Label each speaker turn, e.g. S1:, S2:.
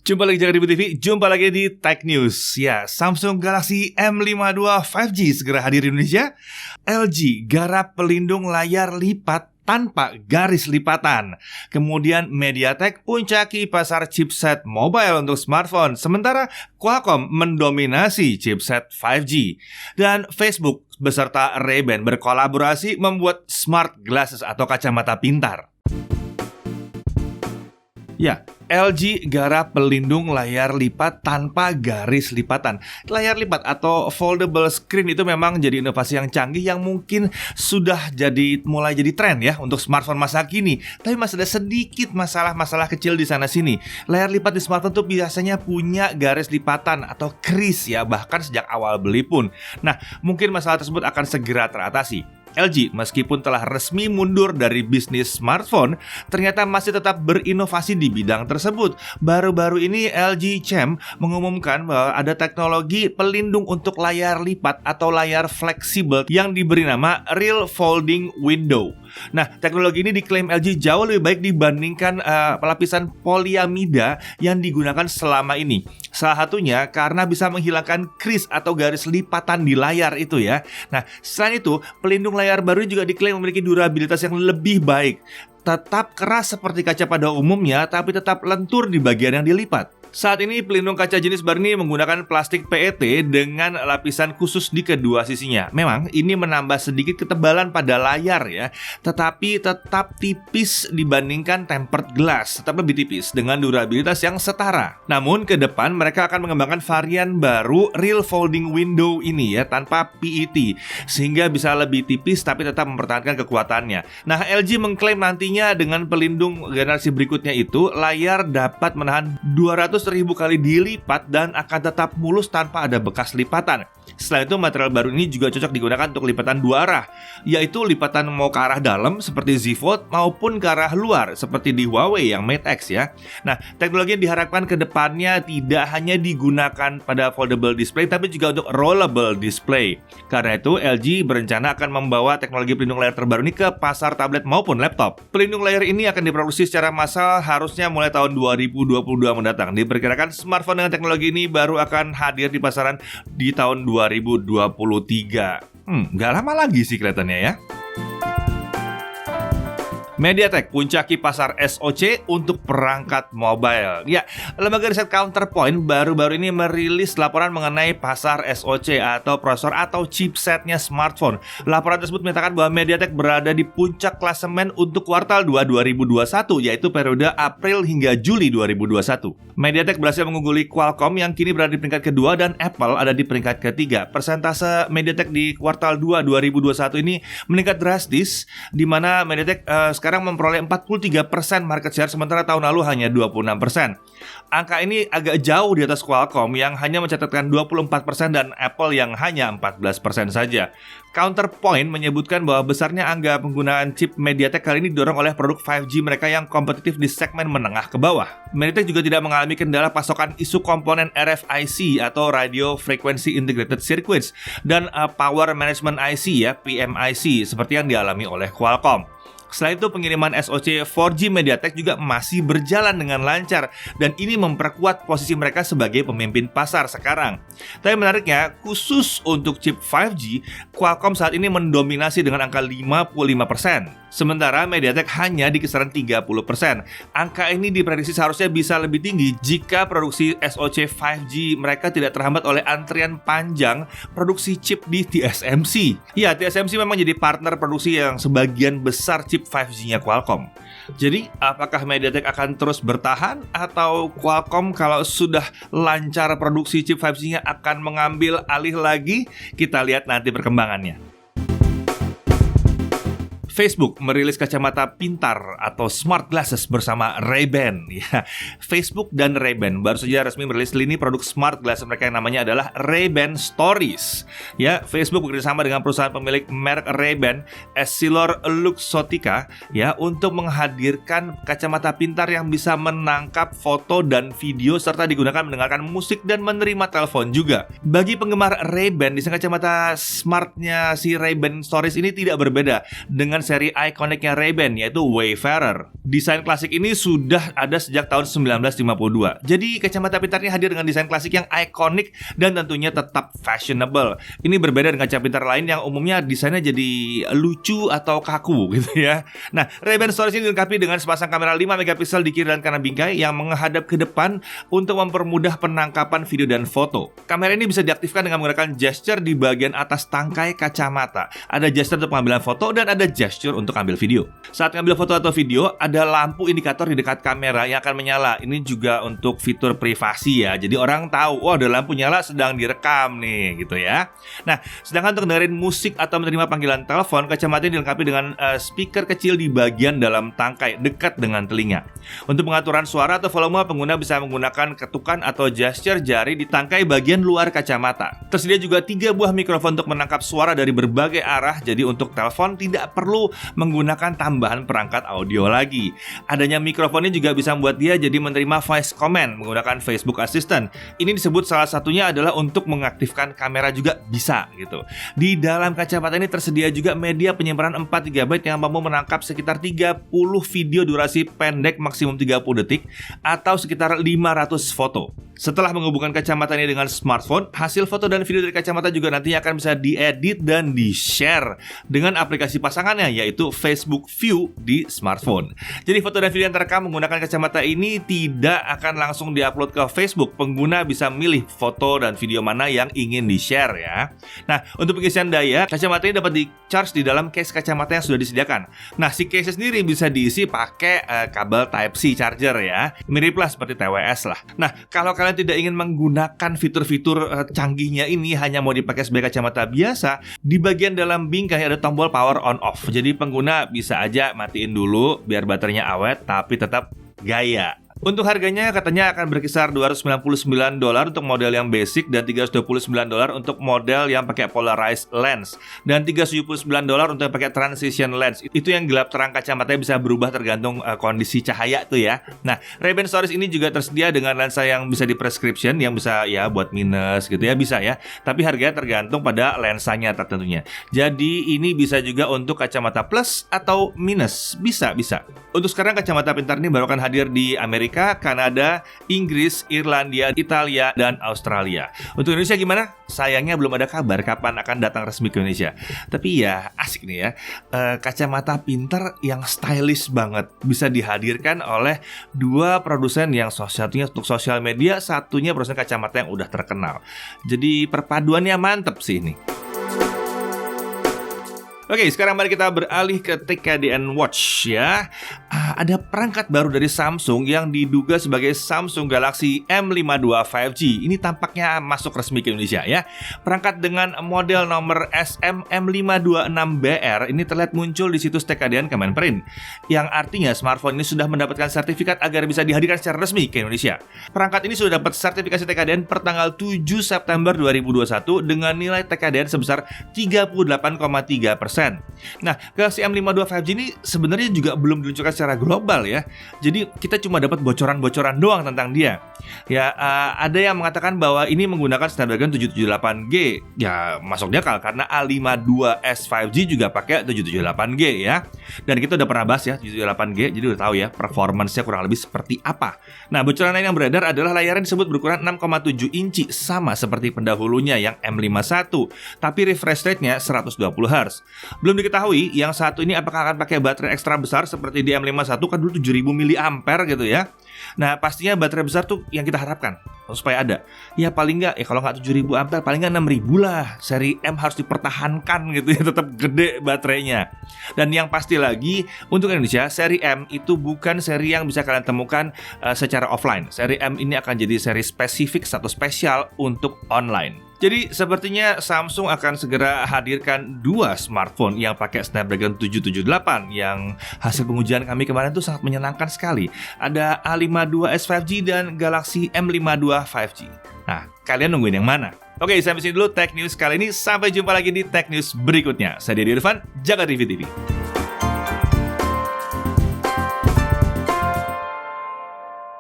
S1: Jumpa lagi Jaga Dibu TV, jumpa lagi di Tech News. Ya, Samsung Galaxy M52 5G segera hadir di Indonesia. LG garap pelindung layar lipat tanpa garis lipatan. Kemudian MediaTek puncaki pasar chipset mobile untuk smartphone, sementara Qualcomm mendominasi chipset 5G. Dan Facebook beserta Ray-Ban berkolaborasi membuat smart glasses atau kacamata pintar. Ya, LG garap pelindung layar lipat tanpa garis lipatan. Layar lipat atau foldable screen itu memang jadi inovasi yang canggih yang mungkin sudah mulai jadi tren ya untuk smartphone masa kini. Tapi masih ada sedikit masalah-masalah kecil di sana-sini. Layar lipat di smartphone tuh biasanya punya garis lipatan atau crease ya, bahkan sejak awal beli pun. Nah, mungkin masalah tersebut akan segera teratasi. LG meskipun telah resmi mundur dari bisnis smartphone, ternyata masih tetap berinovasi di bidang tersebut. Baru-baru ini LG Chem mengumumkan bahwa ada teknologi pelindung untuk layar lipat atau layar fleksibel yang diberi nama Real Folding Window. Nah, teknologi ini diklaim LG jauh lebih baik dibandingkan lapisan poliamida yang digunakan selama ini. Salah satunya karena bisa menghilangkan crease atau garis lipatan di layar itu ya. Nah, selain itu, pelindung layar baru juga diklaim memiliki durabilitas yang lebih baik. Tetap keras seperti kaca pada umumnya, tapi tetap lentur di bagian yang dilipat. Saat ini pelindung kaca jenis baru ini menggunakan plastik PET dengan lapisan khusus di kedua sisinya. Memang ini menambah sedikit ketebalan pada layar ya, tetapi tetap tipis dibandingkan tempered glass, tetap lebih tipis dengan durabilitas yang setara. Namun ke depan mereka akan mengembangkan varian baru Real Folding Window ini ya, tanpa PET, sehingga bisa lebih tipis tapi tetap mempertahankan kekuatannya. Nah, LG mengklaim nantinya dengan pelindung generasi berikutnya itu layar dapat menahan 200.000 kali dilipat dan akan tetap mulus tanpa ada bekas lipatan. Selain itu, material baru ini juga cocok digunakan untuk lipatan dua arah, yaitu lipatan mau ke arah dalam seperti Z Fold maupun ke arah luar seperti di Huawei yang Mate X ya. Nah, teknologi yang diharapkan ke depannya tidak hanya digunakan pada foldable display tapi juga untuk rollable display. Karena itu, LG berencana akan membawa teknologi pelindung layar terbaru ini ke pasar tablet maupun laptop. Pelindung layar ini akan diproduksi secara massal harusnya mulai tahun 2022 mendatang. Diperkirakan smartphone dengan teknologi ini baru akan hadir di pasaran di tahun 2023. Nggak lama lagi sih kelihatannya ya. MediaTek puncaki pasar SoC untuk perangkat mobile. Ya, lembaga riset Counterpoint baru-baru ini merilis laporan mengenai pasar SoC atau prosesor atau chipsetnya smartphone. Laporan tersebut menyatakan bahwa MediaTek berada di puncak klasemen untuk kuartal 2 2021, yaitu periode April hingga Juli 2021. MediaTek berhasil mengungguli Qualcomm yang kini berada di peringkat kedua dan Apple ada di peringkat ketiga. Persentase MediaTek di kuartal 2 2021 ini meningkat drastis, di mana MediaTek sekarang memperoleh 43% market share, sementara tahun lalu hanya 26%. Angka ini agak jauh di atas Qualcomm yang hanya mencatatkan 24% dan Apple yang hanya 14% saja. Counterpoint menyebutkan bahwa besarnya angka penggunaan chip MediaTek kali ini didorong oleh produk 5G mereka yang kompetitif di segmen menengah ke bawah. MediaTek juga tidak mengalami kendala pasokan isu komponen RFIC atau Radio Frequency Integrated Circuits dan Power Management IC ya, PMIC, seperti yang dialami oleh Qualcomm. Selain itu, pengiriman SoC 4G MediaTek juga masih berjalan dengan lancar dan ini memperkuat posisi mereka sebagai pemimpin pasar sekarang. Tapi menariknya, khusus untuk chip 5G, Qualcomm saat ini mendominasi dengan angka 55%. Sementara MediaTek hanya di kisaran 30%. Angka ini diprediksi seharusnya bisa lebih tinggi jika produksi SoC 5G mereka tidak terhambat oleh antrian panjang produksi chip di TSMC. Ya, TSMC memang jadi partner produksi yang sebagian besar chip 5G-nya Qualcomm. Jadi, apakah MediaTek akan terus bertahan atau Qualcomm kalau sudah lancar produksi chip 5G-nya akan mengambil alih lagi? Kita lihat nanti perkembangannya. Facebook merilis kacamata pintar atau smart glasses bersama Ray-Ban. Ya, Facebook dan Ray-Ban baru saja resmi merilis lini produk smart glasses mereka yang namanya adalah Ray-Ban Stories. Ya, Facebook bekerjasama dengan perusahaan pemilik merek Ray-Ban, EssilorLuxottica, ya, untuk menghadirkan kacamata pintar yang bisa menangkap foto dan video serta digunakan mendengarkan musik dan menerima telepon juga. Bagi penggemar Ray-Ban, desain kacamata smartnya si Ray-Ban Stories ini tidak berbeda dengan seri ikoniknya Ray-Ban, yaitu Wayfarer. Desain klasik ini sudah ada sejak tahun 1952. Jadi kacamata pintar ini hadir dengan desain klasik yang ikonik dan tentunya tetap fashionable. Ini berbeda dengan kaca pintar lain yang umumnya desainnya jadi lucu atau kaku gitu ya. Nah, Ray-Ban Stories ini dilengkapi dengan sepasang kamera 5 megapiksel di kiri dan kanan bingkai yang menghadap ke depan untuk mempermudah penangkapan video dan foto. Kamera ini bisa diaktifkan dengan menggunakan gesture di bagian atas tangkai kacamata. Ada gesture untuk pengambilan foto dan ada gesture untuk ambil video. Saat ngambil foto atau video, ada lampu indikator di dekat kamera yang akan menyala. Ini juga untuk fitur privasi ya. Jadi orang tahu, oh ada lampu nyala sedang direkam nih gitu ya. Nah, sedangkan untuk dengerin musik atau menerima panggilan telepon, kacamata ini dilengkapi dengan speaker kecil di bagian dalam tangkai dekat dengan telinga. Untuk pengaturan suara atau volume, pengguna bisa menggunakan ketukan atau gesture jari di tangkai bagian luar kacamata. Tersedia juga 3 buah mikrofon untuk menangkap suara dari berbagai arah, jadi untuk telepon tidak perlu menggunakan tambahan perangkat audio lagi. Adanya mikrofon ini juga bisa membuat dia jadi menerima voice comment menggunakan Facebook Assistant. Ini disebut salah satunya adalah untuk mengaktifkan kamera juga bisa gitu. Di dalam kacamata ini tersedia juga media penyimpanan 4 GB yang mampu menangkap sekitar 30 video durasi pendek maksimum 30 detik atau sekitar 500 foto. Setelah menghubungkan kacamata ini dengan smartphone, hasil foto dan video dari kacamata juga nantinya akan bisa diedit dan di-share dengan aplikasi pasangannya, yaitu Facebook View di smartphone. Jadi foto dan video yang terekam menggunakan kacamata ini tidak akan langsung diupload ke Facebook. Pengguna bisa milih foto dan video mana yang ingin di-share ya. Nah, untuk pengisian daya, kacamata ini dapat di-charge di dalam case kacamata yang sudah disediakan. Nah, si case sendiri bisa diisi pakai kabel Type-C charger ya. Miriplah seperti TWS lah. Nah, kalau kalian tidak ingin menggunakan fitur-fitur canggihnya ini, hanya mau dipakai sebagai kacamata biasa, di bagian dalam bingkai ada tombol power on off. Jadi pengguna bisa aja matiin dulu biar baterainya awet tapi tetap gaya. Untuk harganya katanya akan berkisar $299 untuk model yang basic dan $329 untuk model yang pakai polarized lens dan $379 untuk yang pakai transition lens. Itu yang gelap terang kacamatanya bisa berubah tergantung kondisi cahaya tuh ya. Nah, Ray-Ban Stories ini juga tersedia dengan lensa yang bisa di prescription, yang bisa ya buat minus gitu ya, bisa ya. Tapi harganya tergantung pada lensanya tentunya. Jadi ini bisa juga untuk kacamata plus atau minus, bisa. Untuk sekarang kacamata pintar ini baru akan hadir di Amerika, Kanada, Inggris, Irlandia, Italia, dan Australia. Untuk Indonesia gimana? Sayangnya belum ada kabar kapan akan datang resmi ke Indonesia. Tapi ya asik nih ya, kacamata pintar yang stylish banget bisa dihadirkan oleh 2 produsen yang satunya untuk sosial media, satunya produsen kacamata yang udah terkenal. Jadi perpaduannya mantep sih ini. Oke, sekarang mari kita beralih ke TKDN Watch ya. Ada perangkat baru dari Samsung yang diduga sebagai Samsung Galaxy M52 5G. Ini tampaknya masuk resmi ke Indonesia ya. Perangkat dengan model nomor SM-M526BR ini terlihat muncul di situs TKDN Kemenperin, yang artinya smartphone ini sudah mendapatkan sertifikat agar bisa dihadirkan secara resmi ke Indonesia. Perangkat ini sudah dapat sertifikasi TKDN per tanggal 7 September 2021 dengan nilai TKDN sebesar 38,3%. Nah, Galaxy M52 5G ini sebenarnya juga belum diluncurkan secara global ya. Jadi kita cuma dapat bocoran-bocoran doang tentang dia. Ya, ada yang mengatakan bahwa ini menggunakan Snapdragon 778G. Ya, masuk di akal karena A52s 5G juga pakai 778G ya. Dan kita udah pernah bahas ya 778G, jadi udah tahu ya performance-nya kurang lebih seperti apa. Nah, bocoran lain yang beredar adalah layarnya disebut berukuran 6,7 inci sama seperti pendahulunya yang M51, tapi refresh rate-nya 120 Hz. Belum diketahui yang satu ini apakah akan pakai baterai ekstra besar seperti di M51 kan dulu 7000 mAh gitu ya. Nah, pastinya baterai besar tuh yang kita harapkan supaya ada. Ya paling nggak, kalau nggak 7000 ampere paling nggak 6000 lah. Seri M harus dipertahankan gitu ya, tetap gede baterainya. Dan yang pasti lagi untuk Indonesia, seri M itu bukan seri yang bisa kalian temukan secara offline. Seri M ini akan jadi seri spesifik atau spesial untuk online. Jadi sepertinya Samsung akan segera hadirkan 2 smartphone yang pakai Snapdragon 778 yang hasil pengujian kami kemarin tuh sangat menyenangkan sekali. Ada A52s 5G dan Galaxy M52 5G. Nah, kalian nungguin yang mana? Oke, sampai sini dulu Tech News kali ini. Sampai jumpa lagi di Tech News berikutnya. Saya Deddy Irfan, jaga TV TV.